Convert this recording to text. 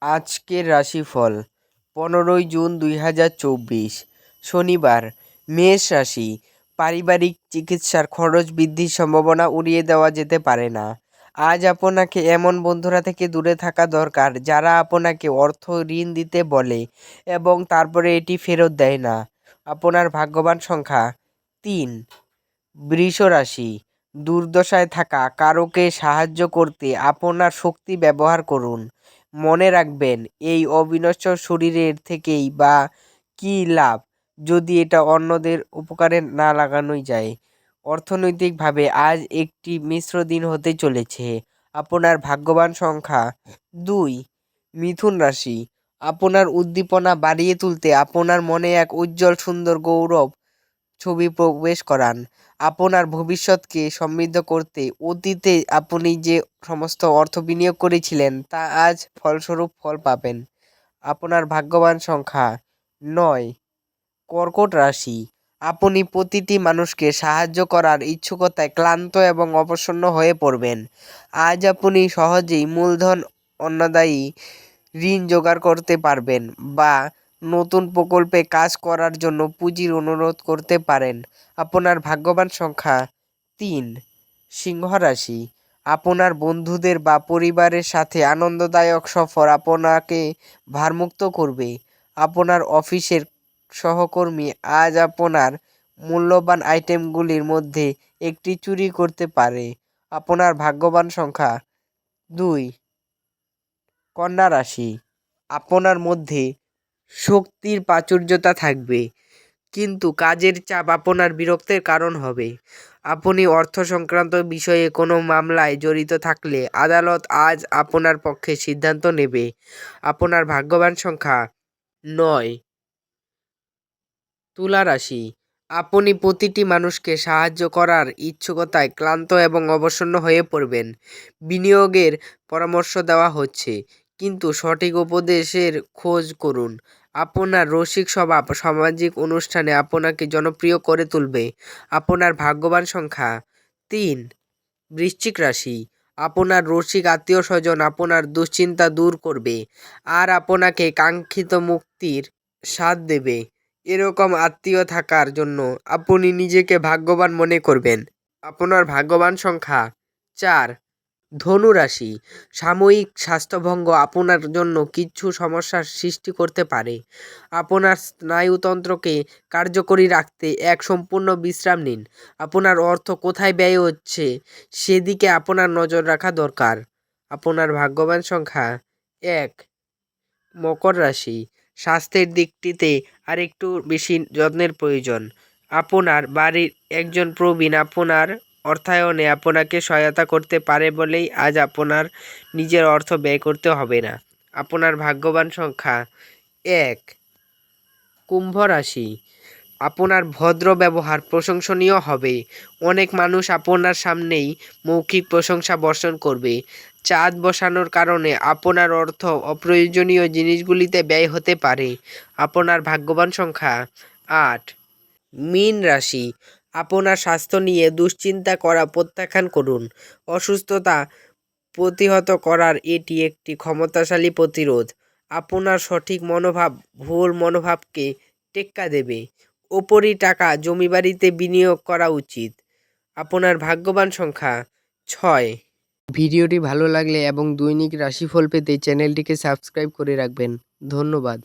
আজকের রাশিফল 15 জুন 2024 শনিবার। মেষ রাশি, পারিবারিক চিকিৎসার খরচ বৃদ্ধির সম্ভাবনা উড়িয়ে দেওয়া যেতে পারে না। আজ আপনাকে এমন বন্ধুরা থেকে দূরে থাকা দরকার যারা আপনাকে অর্থ ঋণ দিতে বলে এবং তারপরে এটি ফেরত দেয় না। আপনার ভাগ্যবান সংখ্যা 3। বৃষ রাশি, দুর্দশায় থাকা কারোকে সাহায্য করতে আপনার শক্তি ব্যবহার করুন। মনে রাখবেন, এই অবিনশ্বর শরীরের থেকেই বা কী লাভ যদি এটা অন্যদের উপকারে না লাগানোই যায়। অর্থনৈতিকভাবে আজ একটি মিশ্র দিন হতে চলেছে। আপনার ভাগ্যবান সংখ্যা 2। মিথুন রাশি, আপনার উদ্দীপনা বাড়িয়ে তুলতে আপনার মনে এক উজ্জ্বল সুন্দর গৌরব ছবি প্রবেশ করান। আপনার ভবিষ্যৎকে সমৃদ্ধ করতে অতীতে আপনি যে সমস্ত অর্থ বিনিয়োগ করেছিলেন তা আজ ফলস্বরূপ ফল পাবেন। আপনার ভাগ্যবান সংখ্যা 9। কর্কট রাশি, আপনি প্রতিটি মানুষকে সাহায্য করার ইচ্ছুকতায় ক্লান্ত এবং অবসন্ন হয়ে পড়বেন। আজ আপনি সহজেই মূলধন অন্যদায়ী ঋণ জোগাড় করতে পারবেন বা নতুন প্রকল্পে কাজ করার জন্য পুঁজির অনুরোধ করতে পারেন। আপনার ভাগ্যবান সংখ্যা 3। সিংহ রাশি, আপনার বন্ধুদের বা পরিবারের সাথে আনন্দদায়ক সফর আপনাকে ভারমুক্ত করবে। আপনার অফিসের সহকর্মী আজ আপনার মূল্যবান আইটেমগুলির মধ্যে একটি চুরি করতে পারে। আপনার ভাগ্যবান সংখ্যা 2। কন্যা রাশি, আপনার মধ্যে শক্তির প্রাচুর্যতা থাকবে, কিন্তু কাজের চাপ আপনার বিরক্তির কারণ হবে। আপনি অর্থ সংক্রান্ত বিষয়ে কোনো মামলায় জড়িত থাকলে আদালত আজ আপনার পক্ষে সিদ্ধান্ত নেবে। আপনার ভাগ্যবান সংখ্যা 9। তুলা রাশি, আপনি প্রতিটি মানুষকে সাহায্য করার ইচ্ছুকতায় ক্লান্ত এবং অবসন্ন হয়ে পড়বেন। বিনিয়োগের পরামর্শ দেওয়া হচ্ছে, কিন্তু সঠিক উপদেশের খোঁজ করুন। আপনার রসিক স্বভাব সামাজিক অনুষ্ঠানে আপনাকে জনপ্রিয় করে তুলবে। আপনার ভাগ্যবান সংখ্যা 3। বৃশ্চিক রাশি, আপনার রসিক আত্মীয় স্বজন আপনার দুশ্চিন্তা দূর করবে আর আপনাকে কাঙ্ক্ষিত মুক্তির স্বাদ দেবে। এরকম আত্মীয় থাকার জন্য আপনি নিজেকে ভাগ্যবান মনে করবেন। আপনার ভাগ্যবান সংখ্যা 4। ধনু রাশি, সাময়িক স্বাস্থ্যভঙ্গ আপনার জন্য কিছু সমস্যার সৃষ্টি করতে পারে। আপনার স্নায়ুতন্ত্রকে কার্যকরী রাখতে এক সম্পূর্ণ বিশ্রাম নিন। আপনার অর্থ কোথায় ব্যয় হচ্ছে সেদিকে আপনার নজর রাখা দরকার। আপনার ভাগ্যবান সংখ্যা 1। মকর রাশি, স্বাস্থ্যের দিকটিতে আরেকটু বেশি যত্নের প্রয়োজন। আপনার বাড়ির একজন প্রবীণ আপনার অর্থায়নে আপনাকে সহায়তা করতে পারে বলেই আজ আপনার নিজের অর্থ ব্যয় করতে হবে না। আপনার ভাগ্যবান সংখ্যা 1। কুম্ভ রাশি, আপনার ভদ্র ব্যবহার প্রশংসনীয় হবে। অনেক মানুষ আপনার সামনেই মৌখিক প্রশংসা বর্ষণ করবে। চাঁদ বসানোর কারণে আপনার অর্থ অপ্রয়োজনীয় জিনিসগুলিতে ব্যয় হতে পারে। আপনার ভাগ্যবান সংখ্যা 8। মীন রাশি, আপনার স্বাস্থ্য নিয়ে দুশ্চিন্তা করা প্রত্যাখ্যান করুন। অসুস্থতা প্রতিহত করার এটি একটি ক্ষমতাশালী প্রতিরোধ। আপনার সঠিক মনোভাব ভুল মনোভাবকে টেক্কা দেবে। ওপরই টাকা জমিবাড়িতে বিনিয়োগ করা উচিত। আপনার ভাগ্যবান সংখ্যা 6। ভিডিওটি ভালো লাগলে এবং দৈনিক রাশিফল পেতে চ্যানেলটিকে সাবস্ক্রাইব করে রাখবেন। ধন্যবাদ।